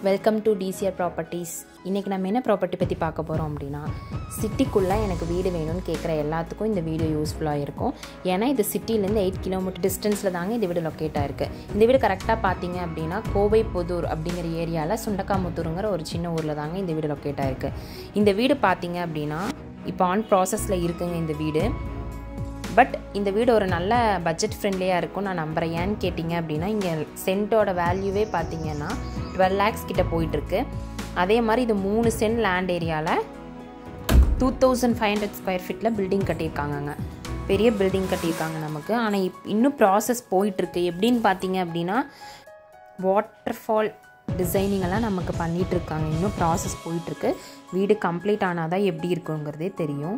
Welcome to TCR properties. இன்றைக்கி நம்ம என்ன ப்ராப்பர்ட்டி பற்றி பார்க்க போகிறோம் அப்படின்னா, சிட்டிக்குள்ளே எனக்கு வீடு வேணும்னு கேட்குற எல்லாத்துக்கும் இந்த வீடியோ யூஸ்ஃபுல்லாக இருக்கும். ஏன்னா இது சிட்டிலேருந்து 8 கிலோமீட்டர் டிஸ்டன்ஸில் தாங்க இந்த வீடு லொக்கேட் ஆகிருக்கு. இந்த வீடு கரெக்டாக பார்த்தீங்க அப்படின்னா கோவை புதூர் அப்படிங்கிற ஏரியாவில் சுண்டக்காமுத்தூருங்கிற ஒரு சின்ன ஊரில் தாங்க இந்த வீடு லொக்கேட் ஆகிருக்கு. இந்த வீடு பார்த்தீங்க அப்படின்னா இப்போ ஆன் ப்ராசஸில் இருக்குங்க இந்த வீடு. பட் இந்த வீடு ஒரு நல்ல பட்ஜெட் ஃப்ரெண்ட்லியாக இருக்கும் நான் நம்புகிறேன். ஏன்னு கேட்டிங்க அப்படின்னா இங்கே சென்ட்டோட வேல்யூவே பார்த்தீங்கன்னா 12 lakhs கிட்ட போயிட்டுருக்கு. அதே மாதிரி இது 3 சென்ட் லேண்ட் ஏரியாவில் 2500 ஸ்கொயர் ஃபீட்டில் பில்டிங் கட்டியிருக்காங்கங்க. பெரிய பில்டிங் கட்டியிருக்காங்க நமக்கு. ஆனால் இன்னும் ப்ராசஸ் போயிட்டுருக்கு. எப்படின்னு பார்த்தீங்க அப்படின்னா வாட்டர் ஃபால் டிசைனிங்கெல்லாம் நமக்கு பண்ணிகிட்ருக்காங்க. இன்னும் ப்ராசஸ் போயிட்டுருக்கு. வீடு கம்ப்ளீட் ஆனால் தான் எப்படி இருக்குங்கிறதே தெரியும்.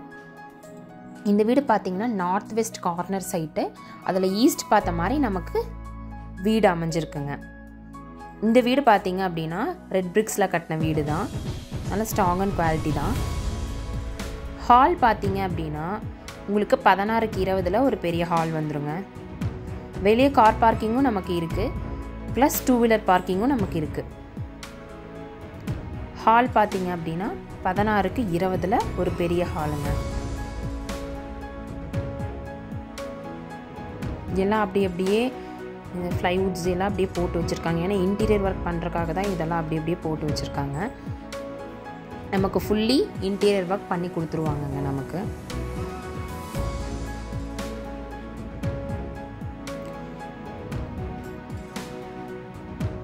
இந்த வீடு பார்த்திங்கன்னா நார்த் வெஸ்ட் கார்னர் சைட்டு, அதில் ஈஸ்ட் பார்த்த மாதிரி நமக்கு வீடு அமைஞ்சிருக்குங்க. இந்த வீடு பார்த்திங்க அப்படின்னா ரெட் பிரிக்ஸில் கட்டின வீடு தான், நல்ல ஸ்ட்ராங் அண்ட் குவாலிட்டி தான். ஹால் பார்த்திங்க அப்படின்னா உங்களுக்கு 16க்கு 20 ஒரு பெரிய ஹால் வந்துடுங்க. வெளியே கார் பார்க்கிங்கும் நமக்கு இருக்குது, ப்ளஸ் 2 வீலர் பார்க்கிங்கும் நமக்கு இருக்குது. ஹால் பார்த்திங்க அப்படின்னா 16க்கு 20 ஒரு பெரிய ஹாலுங்க. இதெல்லாம் அப்படியே இந்த ஃப்ளைவுட்ஸ் எல்லாம் அப்படியே போட்டு வச்சுருக்காங்க. ஏன்னா இன்டீரியர் ஒர்க் பண்ணுறதுக்காக தான் இதெல்லாம் அப்படியே போட்டு வச்சுருக்காங்க. நமக்கு ஃபுல்லி இன்டீரியர் ஒர்க் பண்ணி கொடுத்துருவாங்கங்க நமக்கு.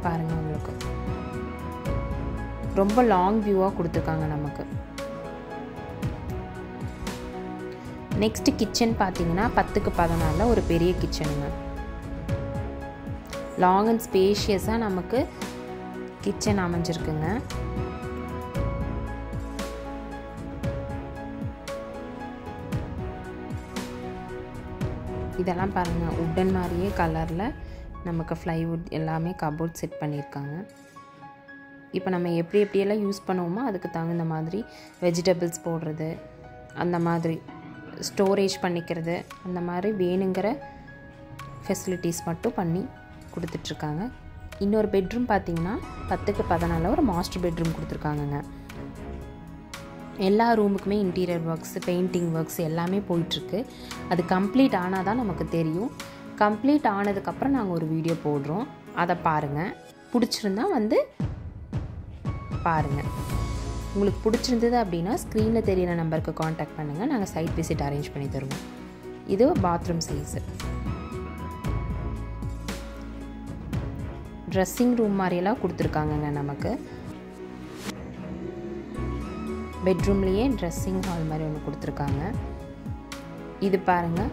பாருங்கள், உங்களுக்கு ரொம்ப லாங் வியூவாக கொடுத்துருக்காங்க நமக்கு. நெக்ஸ்ட் கிச்சன் பார்த்தீங்கன்னா 10க்கு 14 ஒரு பெரிய கிச்சனுங்க. லாங் அண்ட் ஸ்பேஷியஸாக நமக்கு கிச்சன் அமைஞ்சிருக்குங்க. இதெல்லாம் பாருங்கள், உட்டன் மாதிரியே கலரில் நமக்கு ஃப்ளைவுட் எல்லாமே கபோர்ட் செட் பண்ணியிருக்காங்க. இப்போ நம்ம எப்படியெல்லாம் யூஸ் பண்ணுவோமோ அதுக்கு தகுந்த மாதிரி வெஜிடபிள்ஸ் போடுறது, அந்த மாதிரி ஸ்டோரேஜ் பண்ணிக்கிறது, அந்த மாதிரி வேணுங்கிற ஃபெசிலிட்டிஸ் மட்டும் பண்ணி கொடுத்துட்ருக்காங்க. இன்னொரு பெட்ரூம் பார்த்திங்கன்னா 10க்கு 14 ஒரு மாஸ்டர் பெட்ரூம் கொடுத்துருக்காங்கங்க. எல்லா ரூமுக்குமே இன்டீரியர் ஒர்க்ஸ், பெயிண்டிங் ஒர்க்ஸ் எல்லாமே போயிட்டுருக்கு. அது கம்ப்ளீட் ஆனால் தான் நமக்கு தெரியும். கம்ப்ளீட் ஆனதுக்கப்புறம் நாங்கள் ஒரு வீடியோ போடுறோம், அதை பாருங்கள். பிடிச்சிருந்தா வந்து பாருங்கள். உங்களுக்கு பிடிச்சிருந்தது அப்படின்னா ஸ்க்ரீனில் தெரியிற நம்பருக்கு காண்டாக்ட் பண்ணுங்கள், நாங்கள் சைட் விசிட் அரேஞ்ச் பண்ணி தருவோம். இது பாத்ரூம் சைஸு. ட்ரெஸ்ஸிங் ரூம் மாதிரியெல்லாம் கொடுத்துருக்காங்கங்க நமக்கு. பெட்ரூம்லேயே ட்ரெஸ்ஸிங் ஹால் மாதிரி ஒன்று கொடுத்துருக்காங்க. இது பாருங்கள்,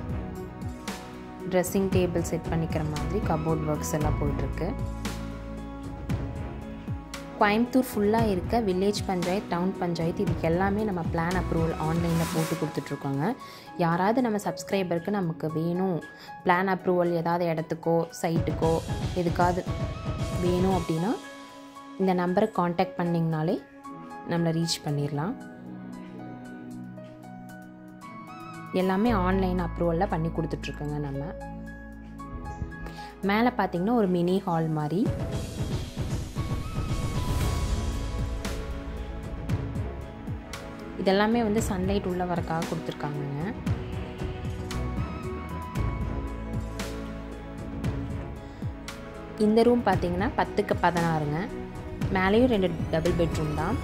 ட்ரெஸ்ஸிங் டேபிள் செட் பண்ணிக்கிற மாதிரி கபோர்ட் ஒர்க்ஸ் எல்லாம் போயிட்டுருக்கு. கோயம்புத்தூர் ஃபுல்லாக இருக்க வில்லேஜ் பஞ்சாயத்து, டவுன் பஞ்சாயத்து, இதுக்கு எல்லாமே நம்ம பிளான் அப்ரூவல் ஆன்லைனில் போட்டு கொடுத்துட்ருக்கோங்க. யாராவது நம்ம சப்ஸ்கிரைபருக்கு நமக்கு வேணும் பிளான் அப்ரூவல், ஏதாவது இடத்துக்கோ சைட்டுக்கோ எதுக்காவது வேணும் அப்படின்னா இந்த நம்பருக்கு காண்டாக்ட் பண்ணிங்கனாலே நம்மளை ரீச் பண்ணிடலாம். எல்லாமே ஆன்லைன் அப்ரூவலில் பண்ணி கொடுத்துட்ருக்கோங்க. நம்ம மேலே பார்த்திங்கன்னா ஒரு மினி ஹால் மாதிரி. இதெல்லாமே வந்து சன்லைட் உள்ள வரக்காக கொடுத்துருக்காங்கங்க. இந்த ரூம் பார்த்தீங்கன்னா 10க்கு 16ங்க. மேலேயும் 2 டபுள் பெட்ரூம் தான்.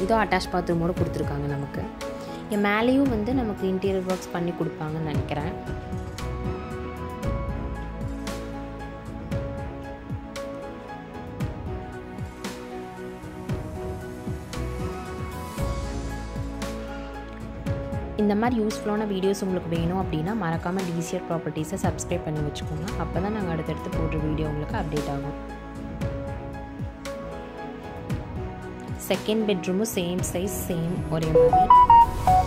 இதோ அட்டாச் பாத்ரூமோடு கொடுத்துருக்காங்க நமக்கு. இங்கே மேலேயும் வந்து நமக்கு இன்டீரியர் ஒர்க்ஸ் பண்ணி கொடுப்பாங்கன்னு நினைக்கிறேன். இந்த மாதிரி யூஸ்ஃபுல்லான வீடியோஸ் உங்களுக்கு வேணும் அப்படின்னா மறக்காமல் டிசிஆர் ப்ராப்பர்ட்டிஸை சப்ஸ்கிரைப் பண்ணி வச்சுக்கோங்க. அப்போ தான் நாங்கள் அடுத்தடுத்து போடுற வீடியோ உங்களுக்கு அப்டேட் ஆகும். செகண்ட் பெட்ரூமும் சேம் சைஸ், சேம் ஒரே மாதிரி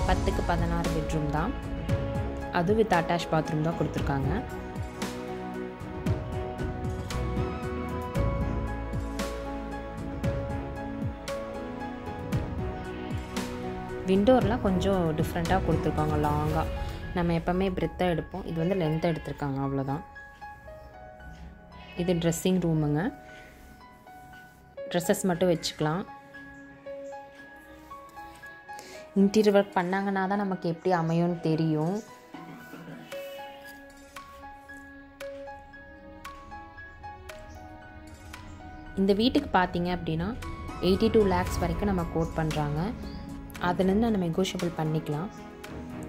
10க்கு 16 பெட்ரூம் தான். அது வித் அட்டாச் பாத்ரூம் தான் கொடுத்துருக்காங்க. விண்டோர்லாம் கொஞ்சம் டிஃப்ரெண்ட்டாக கொடுத்துருக்காங்க, லாங்காக. நம்ம எப்போவுமே பிரெத்தாக எடுப்போம், இது வந்து லென்த்தாக எடுத்திருக்காங்க, அவ்வளோதான். இது ட்ரெஸ்ஸிங் ரூமுங்க. ட்ரெஸ்ஸஸ் மட்டும் வச்சுக்கலாம். இன்டீரியர் ஒர்க் பண்ணாங்கன்னா தான் நமக்கு எப்படி அமையும்னு தெரியும். இந்த வீட்டுக்கு பார்த்தீங்க அப்படின்னா 82 lakhs வரைக்கும் நம்ம கோட் பண்ணுறாங்க. அதுலேருந்து நம்ம நெகோஷியபிள் பண்ணிக்கலாம்.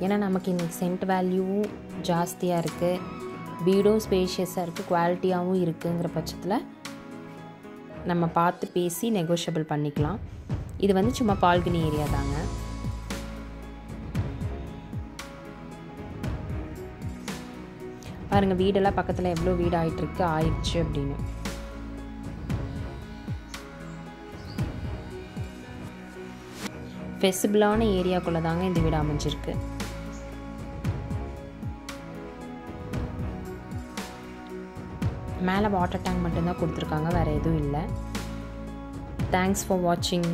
ஏன்னா நமக்கு இன்றைக்கி சென்ட் வேல்யூவும் ஜாஸ்தியாக இருக்குது, வீடும் ஸ்பேஷியஸாக இருக்குது, குவாலிட்டியாகவும் இருக்குங்கிற பட்சத்தில் நம்ம பார்த்து பேசி நெகோஷியபிள் பண்ணிக்கலாம். இது வந்து சும்மா பால்கனி ஏரியா தாங்க. பாருங்கள் வீடெல்லாம் பக்கத்தில் எவ்வளோ வீடு ஆயிடுச்சு அப்படின்னு. ஃபெசிபிளான ஏரியாக்குள்ளே தாங்க இந்த வீடு அமைஞ்சிருக்கு. மேலே வாட்டர் டேங்க் மட்டும்தான் கொடுத்துருக்காங்க, வேறு எதுவும் இல்லை. தேங்க்ஸ் ஃபார் வாட்சிங்.